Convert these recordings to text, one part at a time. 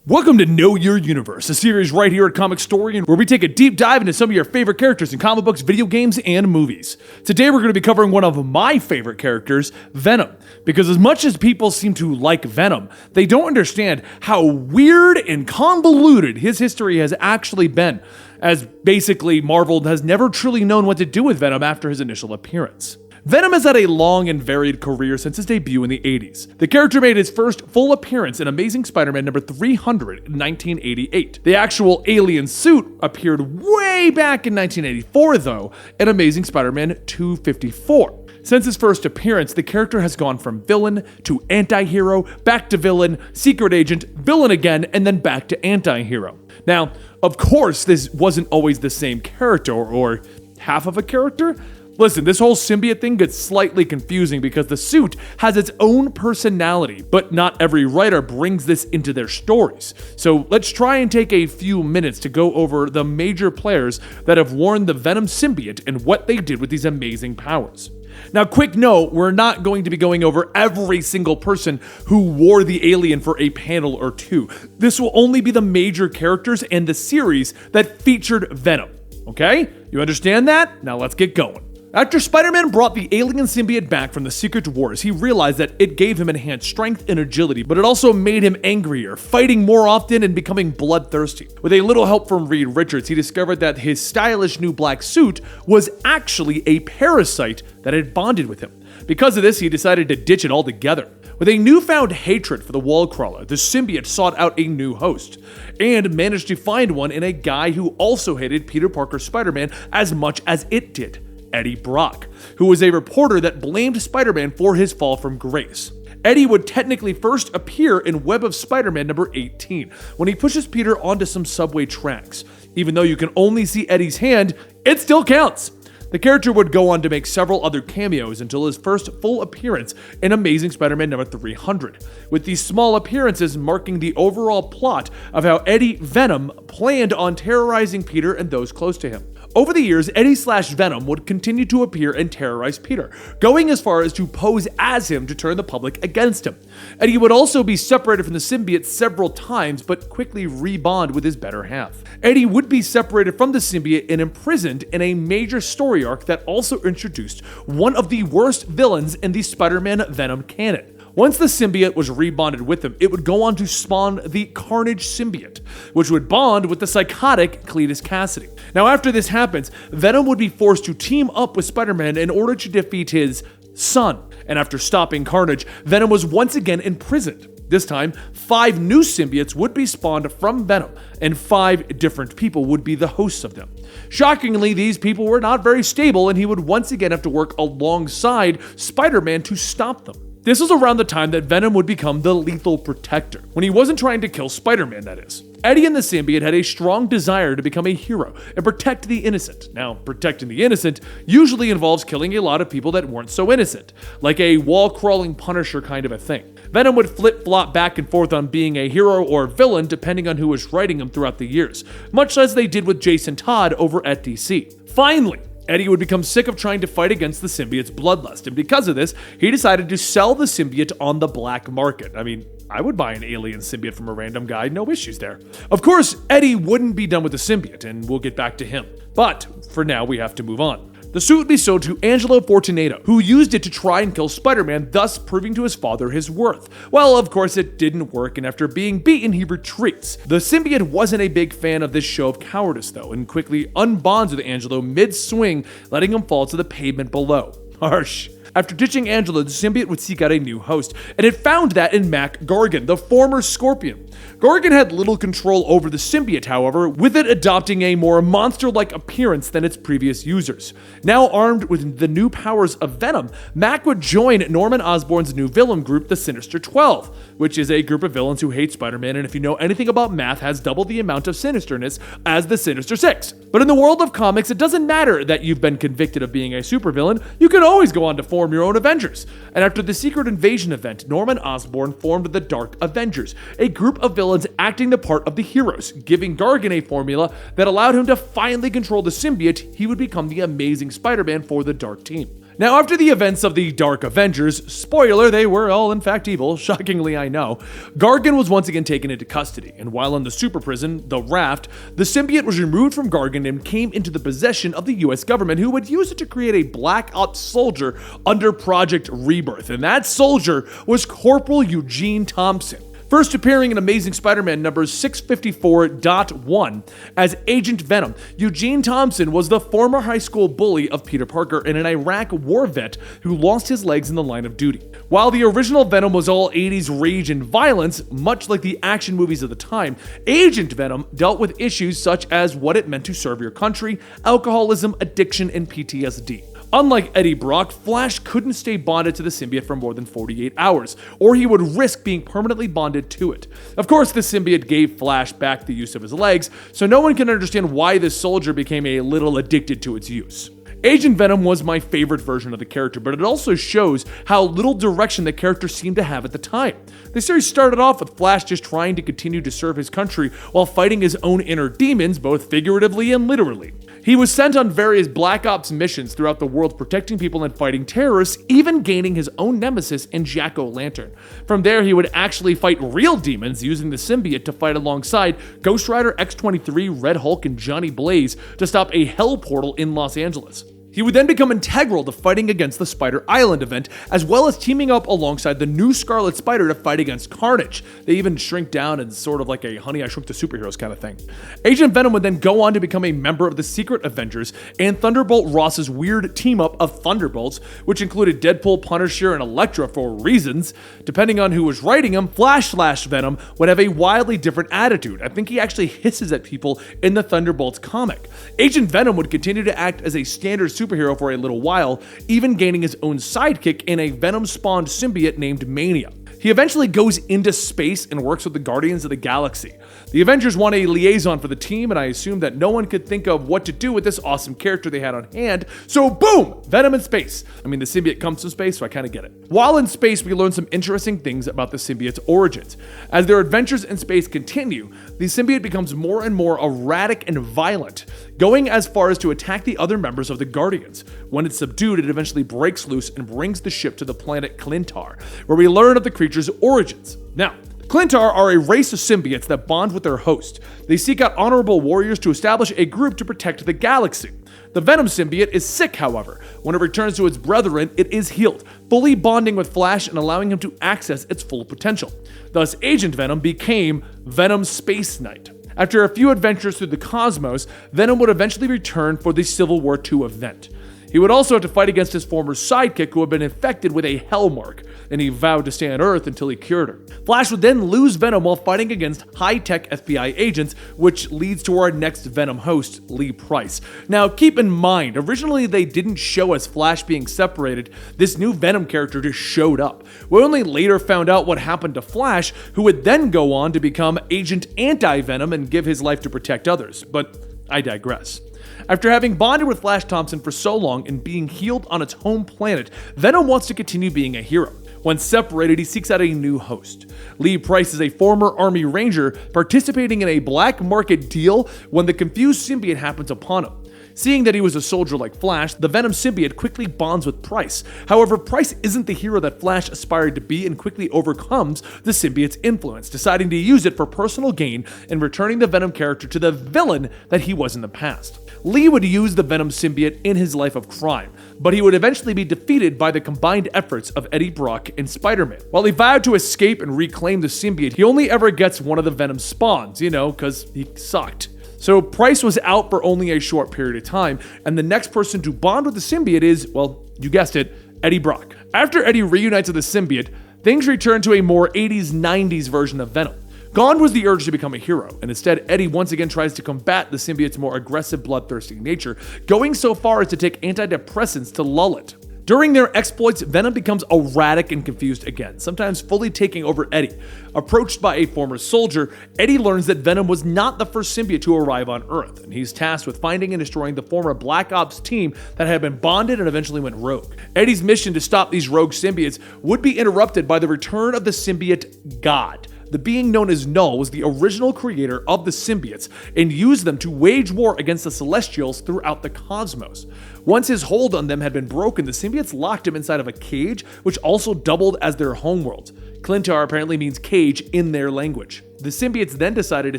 Welcome to Know Your Universe, a series right here at Comicstorian where we take a deep dive into some of your favorite characters in comic books, video games, and movies. Today we're going to be covering one of my favorite characters, Venom. Because as much as people seem to like Venom, they don't understand how weird and convoluted his history has actually been, as basically Marvel has never truly known what to do with Venom after his initial appearance. Venom has had a long and varied career since his debut in the 80s. The character made his first full appearance in Amazing Spider-Man number 300 in 1988. The actual alien suit appeared way back in 1984, though, in Amazing Spider-Man 254. Since his first appearance, the character has gone from villain to anti-hero, back to villain, secret agent, villain again, and then back to anti-hero. Now, of course, this wasn't always the same character, or half of a character. Listen, this whole symbiote thing gets slightly confusing because the suit has its own personality, but not every writer brings this into their stories. So let's try and take a few minutes to go over the major players that have worn the Venom symbiote and what they did with these amazing powers. Now, quick note, we're not going to be going over every single person who wore the alien for a panel or two. This will only be the major characters and the series that featured Venom. Okay? You understand that? Now let's get going. After Spider-Man brought the alien symbiote back from the Secret Wars, he realized that it gave him enhanced strength and agility, but it also made him angrier, fighting more often and becoming bloodthirsty. With a little help from Reed Richards, he discovered that his stylish new black suit was actually a parasite that had bonded with him. Because of this, he decided to ditch it altogether. With a newfound hatred for the wall crawler, the symbiote sought out a new host, and managed to find one in a guy who also hated Peter Parker's Spider-Man as much as it did. Eddie Brock, who was a reporter that blamed Spider-Man for his fall from grace. Eddie would technically first appear in Web of Spider-Man number 18, when he pushes Peter onto some subway tracks. Even though you can only see Eddie's hand, it still counts. The character would go on to make several other cameos until his first full appearance in Amazing Spider-Man number 300, with these small appearances marking the overall plot of how Eddie Venom planned on terrorizing Peter and those close to him. Over the years, Eddie/Venom would continue to appear and terrorize Peter, going as far as to pose as him to turn the public against him. Eddie would also be separated from the symbiote several times, but quickly rebond with his better half. Eddie would be separated from the symbiote and imprisoned in a major story arc that also introduced one of the worst villains in the Spider-Man Venom canon. Once the symbiote was rebonded with him, it would go on to spawn the Carnage symbiote, which would bond with the psychotic Cletus Cassidy. Now, after this happens, Venom would be forced to team up with Spider-Man in order to defeat his son. And after stopping Carnage, Venom was once again imprisoned. This time, 5 new symbiotes would be spawned from Venom, and 5 different people would be the hosts of them. Shockingly, these people were not very stable, and he would once again have to work alongside Spider-Man to stop them. This was around the time that Venom would become the Lethal Protector, when he wasn't trying to kill Spider-Man, that is. Eddie and the symbiote had a strong desire to become a hero and protect the innocent. Now, protecting the innocent usually involves killing a lot of people that weren't so innocent, like a wall-crawling Punisher kind of a thing. Venom would flip-flop back and forth on being a hero or villain depending on who was writing him throughout the years, much as they did with Jason Todd over at DC. Finally, Eddie would become sick of trying to fight against the symbiote's bloodlust, and because of this, he decided to sell the symbiote on the black market. I mean, I would buy an alien symbiote from a random guy, no issues there. Of course, Eddie wouldn't be done with the symbiote, and we'll get back to him. But for now, we have to move on. The suit would be sold to Angelo Fortunato, who used it to try and kill Spider-Man, thus proving to his father his worth. Well, of course, it didn't work, and after being beaten, he retreats. The symbiote wasn't a big fan of this show of cowardice, though, and quickly unbonds with Angelo mid-swing, letting him fall to the pavement below. Harsh. After ditching Angelo, the symbiote would seek out a new host, and it found that in Mac Gargan, the former Scorpion. Gargan had little control over the symbiote, however, with it adopting a more monster-like appearance than its previous users. Now armed with the new powers of Venom, Mac would join Norman Osborn's new villain group, the Sinister 12, which is a group of villains who hate Spider-Man, and if you know anything about math, has double the amount of sinisterness as the Sinister Six. But in the world of comics, it doesn't matter that you've been convicted of being a supervillain, you can always go on to form your own Avengers. And after the Secret Invasion event, Norman Osborn formed the Dark Avengers, a group of villains acting the part of the heroes, giving Gargan a formula that allowed him to finally control the symbiote. He would become the Amazing Spider-Man for the Dark Team. Now, after the events of the Dark Avengers, spoiler, they were all in fact evil, shockingly I know, Gargan was once again taken into custody, and while in the super prison, the Raft, the symbiote was removed from Gargan and came into the possession of the US government, who would use it to create a Black Ops soldier under Project Rebirth, and that soldier was Corporal Eugene Thompson. First appearing in Amazing Spider-Man number 654.1 as Agent Venom, Eugene Thompson was the former high school bully of Peter Parker and an Iraq war vet who lost his legs in the line of duty. While the original Venom was all 80s rage and violence, much like the action movies of the time, Agent Venom dealt with issues such as what it meant to serve your country, alcoholism, addiction, and PTSD. Unlike Eddie Brock, Flash couldn't stay bonded to the symbiote for more than 48 hours, or he would risk being permanently bonded to it. Of course, the symbiote gave Flash back the use of his legs, so no one can understand why this soldier became a little addicted to its use. Agent Venom was my favorite version of the character, but it also shows how little direction the character seemed to have at the time. The series started off with Flash just trying to continue to serve his country while fighting his own inner demons, both figuratively and literally. He was sent on various Black Ops missions throughout the world protecting people and fighting terrorists, even gaining his own nemesis in Jack-O-Lantern. From there, he would actually fight real demons using the symbiote to fight alongside Ghost Rider, X-23, Red Hulk, and Johnny Blaze to stop a hell portal in Los Angeles. He would then become integral to fighting against the Spider Island event, as well as teaming up alongside the new Scarlet Spider to fight against Carnage. They even shrink down in sort of like a Honey, I Shrunk the Superheroes kind of thing. Agent Venom would then go on to become a member of the Secret Avengers and Thunderbolt Ross's weird team-up of Thunderbolts, which included Deadpool, Punisher, and Elektra for reasons. Depending on who was writing him, Flash/Venom would have a wildly different attitude. I think he actually hisses at people in the Thunderbolts comic. Agent Venom would continue to act as a standard superhero for a little while, even gaining his own sidekick in a Venom-spawned symbiote named Mania. He eventually goes into space and works with the Guardians of the Galaxy. The Avengers want a liaison for the team, and I assume that no one could think of what to do with this awesome character they had on hand, so boom! Venom in space. I mean, the symbiote comes from space, so I kind of get it. While in space, we learn some interesting things about the symbiote's origins. As their adventures in space continue, the symbiote becomes more and more erratic and violent, going as far as to attack the other members of the Guardians. When it's subdued, it eventually breaks loose and brings the ship to the planet Clintar, where we learn of the creature's origins. Now, Clintar are a race of symbiotes that bond with their host. They seek out honorable warriors to establish a group to protect the galaxy. The Venom symbiote is sick, however. When it returns to its brethren, it is healed, fully bonding with Flash and allowing him to access its full potential. Thus, Agent Venom became Venom Space Knight. After a few adventures through the cosmos, Venom would eventually return for the Civil War II event. He would also have to fight against his former sidekick who had been infected with a hell mark, and he vowed to stay on Earth until he cured her. Flash would then lose Venom while fighting against high-tech FBI agents, which leads to our next Venom host, Lee Price. Now, keep in mind, originally they didn't show us Flash being separated. This new Venom character just showed up. We only later found out what happened to Flash, who would then go on to become Agent Anti-Venom and give his life to protect others. But I digress. After having bonded with Flash Thompson for so long and being healed on its home planet, Venom wants to continue being a hero. When separated, he seeks out a new host. Lee Price is a former Army Ranger participating in a black market deal when the confused symbiote happens upon him. Seeing that he was a soldier like Flash, the Venom symbiote quickly bonds with Price. However, Price isn't the hero that Flash aspired to be and quickly overcomes the symbiote's influence, deciding to use it for personal gain and returning the Venom character to the villain that he was in the past. Lee would use the Venom symbiote in his life of crime, but he would eventually be defeated by the combined efforts of Eddie Brock and Spider-Man. While he vowed to escape and reclaim the symbiote, he only ever gets one of the Venom spawns, because he sucked. So Price was out for only a short period of time, and the next person to bond with the symbiote is, well, you guessed it, Eddie Brock. After Eddie reunites with the symbiote, things return to a more 80s, 90s version of Venom. Gone was the urge to become a hero, and instead Eddie once again tries to combat the symbiote's more aggressive, bloodthirsty nature, going so far as to take antidepressants to lull it. During their exploits, Venom becomes erratic and confused again, sometimes fully taking over Eddie. Approached by a former soldier, Eddie learns that Venom was not the first symbiote to arrive on Earth, and he's tasked with finding and destroying the former Black Ops team that had been bonded and eventually went rogue. Eddie's mission to stop these rogue symbiotes would be interrupted by the return of the symbiote God. the being known as Null was the original creator of the symbiotes and used them to wage war against the Celestials throughout the cosmos. Once his hold on them had been broken, the symbiotes locked him inside of a cage, which also doubled as their homeworld. Clintar apparently means cage in their language. The symbiotes then decided to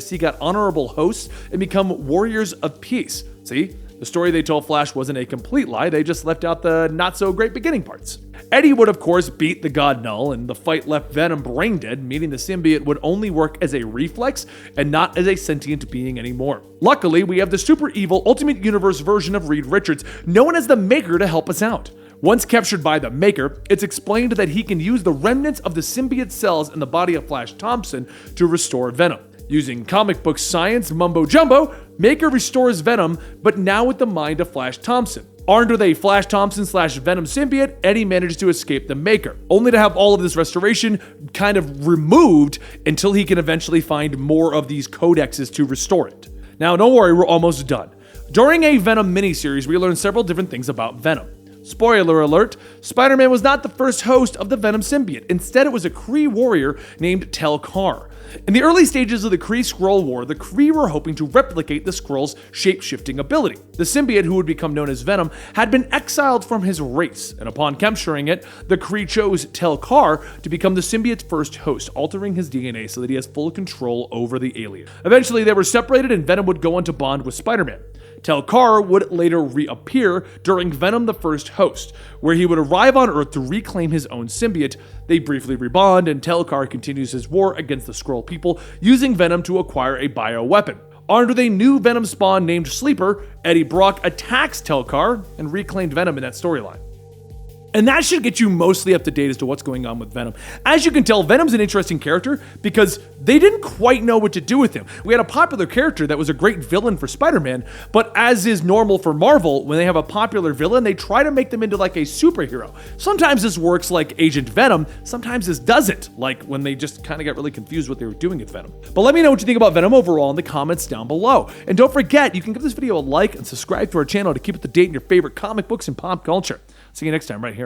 seek out honorable hosts and become warriors of peace. See? The story they told Flash wasn't a complete lie, they just left out the not-so-great beginning parts. Eddie would of course beat the god Null, and the fight left Venom brain dead, meaning the symbiote would only work as a reflex and not as a sentient being anymore. Luckily, we have the super evil Ultimate Universe version of Reed Richards, known as the Maker, to help us out. Once captured by the Maker, it's explained that he can use the remnants of the symbiote cells in the body of Flash Thompson to restore Venom. Using comic book science mumbo-jumbo, Maker restores Venom, but now with the mind of Flash Thompson. Armed with a Flash Thompson/Venom symbiote, Eddie manages to escape the Maker, only to have all of this restoration kind of removed until he can eventually find more of these codexes to restore it. Now, don't worry, we're almost done. During a Venom miniseries, we learned several different things about Venom. Spoiler alert, Spider-Man was not the first host of the Venom symbiote. Instead, it was a Kree warrior named Tel-Kar. In the early stages of the Kree-Skrull War, the Kree were hoping to replicate the Skrull's shape-shifting ability. The symbiote, who would become known as Venom, had been exiled from his race, and upon capturing it, the Kree chose Tel-Kar to become the symbiote's first host, altering his DNA so that he has full control over the alien. Eventually, they were separated and Venom would go on to bond with Spider-Man. Tel-Kar would later reappear during Venom the First Host, where he would arrive on Earth to reclaim his own symbiote. They briefly rebond, and Tel-Kar continues his war against the Skrull people, using Venom to acquire a bioweapon. Armed with a new Venom spawn named Sleeper, Eddie Brock attacks Tel-Kar and reclaimed Venom in that storyline. And that should get you mostly up to date as to what's going on with Venom. As you can tell, Venom's an interesting character because they didn't quite know what to do with him. We had a popular character that was a great villain for Spider-Man, but as is normal for Marvel, when they have a popular villain, they try to make them into like a superhero. Sometimes this works like Agent Venom, sometimes this doesn't, like when they just kind of got really confused what they were doing with Venom. But let me know what you think about Venom overall in the comments down below. And don't forget, you can give this video a like and subscribe to our channel to keep up to date in your favorite comic books and pop culture. See you next time right here.